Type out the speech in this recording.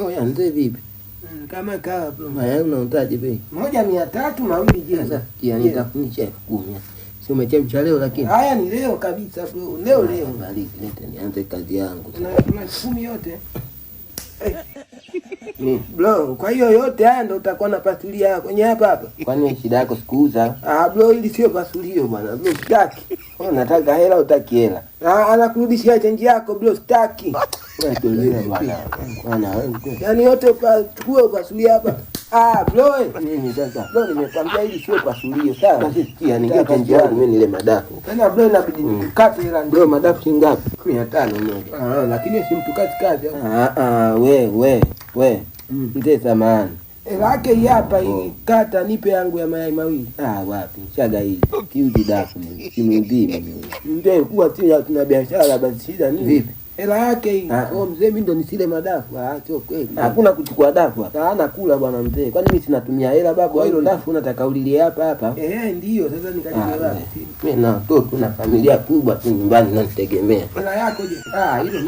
Oh ya ndio vipi? Kama kawa bro. Haya unaontaje bei? 1,300 mawili je. Sasa yani nitakunisha 10,000. Si umechemsha leo lakini. Haya ni leo kabisa bro. Leo. Bali leta nianze kazi yangu. Tuna 10 yote. Bro, kwa hiyo yote haya ndio utakuwa na pasulia kwenye hapa. Kwani shida yako sikuuza? Bro, hili sio pasulio bwana. Bro, sitaki. Unataka hela utaki hela? Anakurudishia change yako bro, sitaki. Wewe tulia bwana. Bwana wewe. Yaani yote chukua upasulia hapa. Bro, Nini sasa? bro nimekwambia hili sio pasulio, sawa? Basi sikia ningie change yangu mimi nile madafu. Tena bro inabidi nikate hela Bro madafu shilingi ngapi? 500 moja. Lakini si mtu kazi. We. Mzee samani. Hela yake hii hapa hii kata nipe yangu ya mayai mawili. Wapi? Chaga hii. Kiuzi dafu mimi. Simudhimi mimi. Ndio kuwa tuna biashara basi shida nini? Vipi? Hela yake hii. Mzee mimi ndo nisile madafu. Sio kweli. Hakuna kuchukua dafu hapa. Nakula bwana mzee. Kwani mimi sinatumia hela babu? Hilo dafu unataka ulilie hapa. Ndio sasa nikaje wapi? Mimi na watoto na familia kubwa tu nyumbani nanitegemea. Hela yako je? Hilo